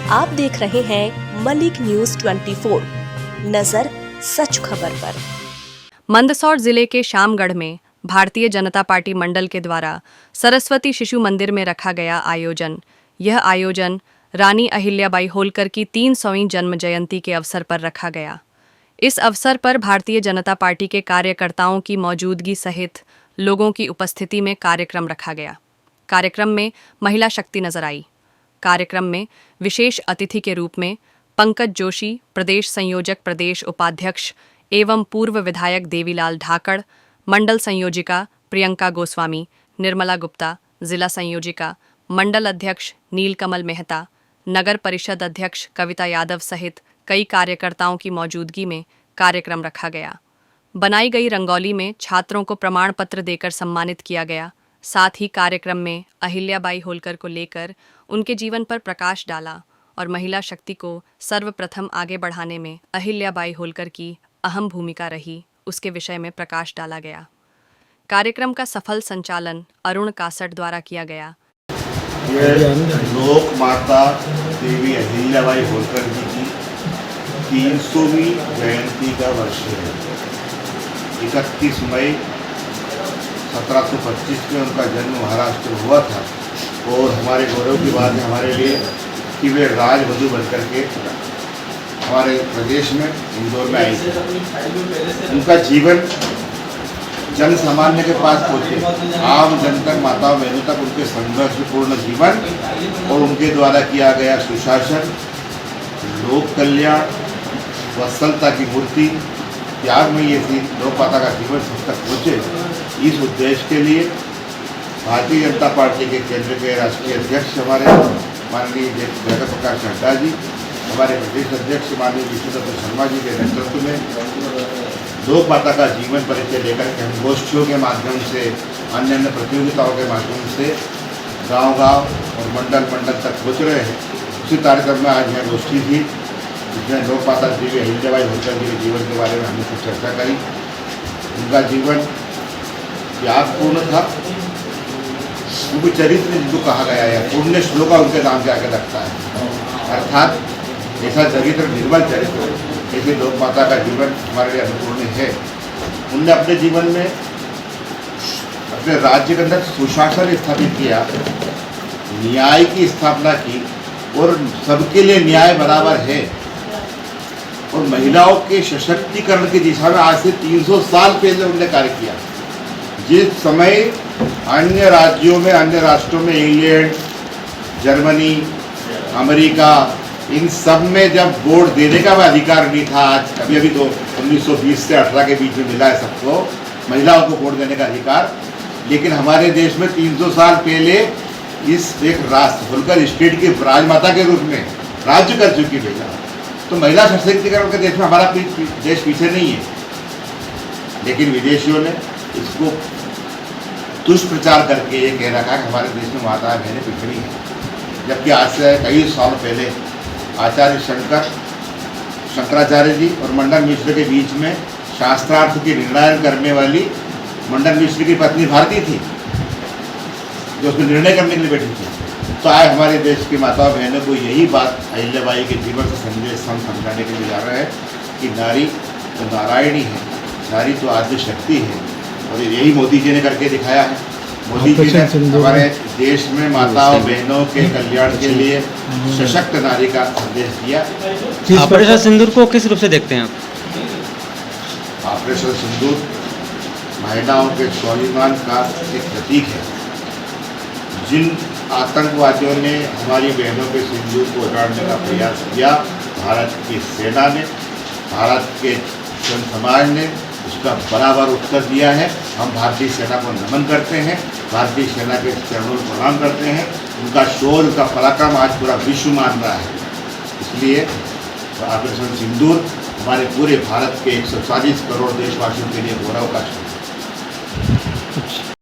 आप देख रहे हैं मलिक न्यूज 24, नजर सच खबर पर। मंदसौर जिले के शामगढ़ में भारतीय जनता पार्टी मंडल के द्वारा सरस्वती शिशु मंदिर में रखा गया आयोजन। यह आयोजन रानी अहिल्याबाई होलकर की 300वीं जन्म जयंती के अवसर पर रखा गया। इस अवसर पर भारतीय जनता पार्टी के कार्यकर्ताओं की मौजूदगी सहित लोगों की उपस्थिति में कार्यक्रम रखा गया। कार्यक्रम में महिला शक्ति नजर आई। कार्यक्रम में विशेष अतिथि के रूप में पंकज जोशी, प्रदेश संयोजक, प्रदेश उपाध्यक्ष एवं पूर्व विधायक देवीलाल ढाकड़, मंडल संयोजिका प्रियंका गोस्वामी, निर्मला गुप्ता, जिला संयोजिका, मंडल अध्यक्ष नीलकमल मेहता, नगर परिषद अध्यक्ष कविता यादव सहित कई कार्यकर्ताओं की मौजूदगी में कार्यक्रम रखा गया। बनाई गई रंगोली में छात्रों को प्रमाण पत्र देकर सम्मानित किया गया। साथ ही कार्यक्रम में अहिल्याबाई होलकर को लेकर उनके जीवन पर प्रकाश डाला और महिला शक्ति को सर्वप्रथम आगे बढ़ाने में अहिल्याबाई होलकर की अहम भूमिका रही, उसके विषय में प्रकाश डाला गया। कार्यक्रम का सफल संचालन अरुण कासट द्वारा किया गया। यह लोक माता देवी अहिल्याबाई होलकर जी की 300वीं जयंती का वर्ष है। 31 मई 1725 में उनका जन्म महाराष्ट्र में हुआ था और हमारे गौरव की बात है हमारे लिए कि वे राजवधू बनकर के हमारे प्रदेश में इंदौर में आई थी। उनका जीवन जन सामान्य के पास पहुँचे, आम जन तक, माताओं बहनों तक उनके संघर्षपूर्ण जीवन और उनके द्वारा किया गया सुशासन, लोक कल्याण, वत्सलता की मूर्ति, त्यागमयी ऐसी लोक माता का जीवन सब तक पहुँचे। इस उद्देश्य के लिए भारतीय जनता पार्टी के केंद्र के राष्ट्रीय अध्यक्ष हमारे माननीय जगत प्रकाश नड्डा जी, हमारे प्रदेश अध्यक्ष माननीय विष्णुदत्त शर्मा जी के नेतृत्व में लोक माता का जीवन परिचय लेकर के हम गोष्ठियों के माध्यम से, अन्य अन्य प्रतियोगिताओं के माध्यम से गांव-गांव और मंडल तक पहुँच रहे हैं। उसी कार्यक्रम में आज यह गोष्ठी थी जिसमें लोक माता देवी अहिल्याबाई होलकर जी के जीवन के बारे में हमने कुछ चर्चा करी। उनका जीवन त्यागपूर्ण था, उनके चरित्र जिनको कहा गया है, पुण्य श्लोका उनके नाम के आगे लगता है, अर्थात ऐसा चरित्र, निर्मल चरित्र, ऐसे लोक माता का जीवन हमारे लिए अनुपूर्ण है। उनने अपने जीवन में अपने राज्य के अंदर सुशासन स्थापित किया, न्याय की स्थापना की और सबके लिए न्याय बराबर है और महिलाओं के सशक्तिकरण की दिशा में आज से 300 साल पहले उन्होंने कार्य किया। जिस समय अन्य राज्यों में, अन्य राष्ट्रों में, इंग्लैंड, जर्मनी, अमेरिका, इन सब में जब वोट देने का अधिकार नहीं था, आज अभी तो 1920 से 18 के बीच में मिला है सबको महिलाओं को वोट देने का अधिकार। लेकिन हमारे देश में 300 साल पहले इस एक राष्ट्र होलकर स्टेट की राजमाता के रूप में राज्य कर चुकी महिला। तो महिला सशक्तिकरण के देश में हमारा देश पीछे नहीं है, लेकिन विदेशियों ने इसको दुष्प्रचार करके ये कह रखा है कि हमारे देश में माताएं बहनें पिछड़ी हैं। जबकि आज से कई साल पहले आचार्य शंकराचार्य जी और मंडन मिश्र के बीच में शास्त्रार्थ की निर्णय करने वाली मंडन मिश्र की पत्नी भारती थी, जो उसमें निर्णय करने के लिए बैठी थी। तो आज हमारे देश की माताओं बहनों को यही बात अहिल्याबाई के जीवन से संदेश हम समझाने के लिए जा रहे हैं कि नारी तो नारायणी है, नारी तो आद्य शक्ति है और यही मोदी जी ने करके दिखाया है। मोदी जी ने हमारे देश में माताओं बहनों के कल्याण के लिए सशक्त नारी का संदेश दिया। ऑपरेशन सिंदूर को किस रूप से देखते हैं आप? ऑपरेशन सिंदूर महिलाओं के स्वाभिमान का एक प्रतीक है। जिन आतंकवादियों ने हमारी बहनों के सिंदूर को उजाड़ने का प्रयास किया, भारत की सेना ने, भारत के जन समाज ने उसका बराबर उत्तर दिया है। हम भारतीय सेना को नमन करते हैं, भारतीय सेना के चरणों को प्रणाम करते हैं। उनका शौर्य, उनका पराक्रम आज पूरा विश्व मान रहा है। इसलिए ऑपरेशन सिंदूर हमारे पूरे भारत के 140 करोड़ देशवासियों के लिए गौरव का क्षण है।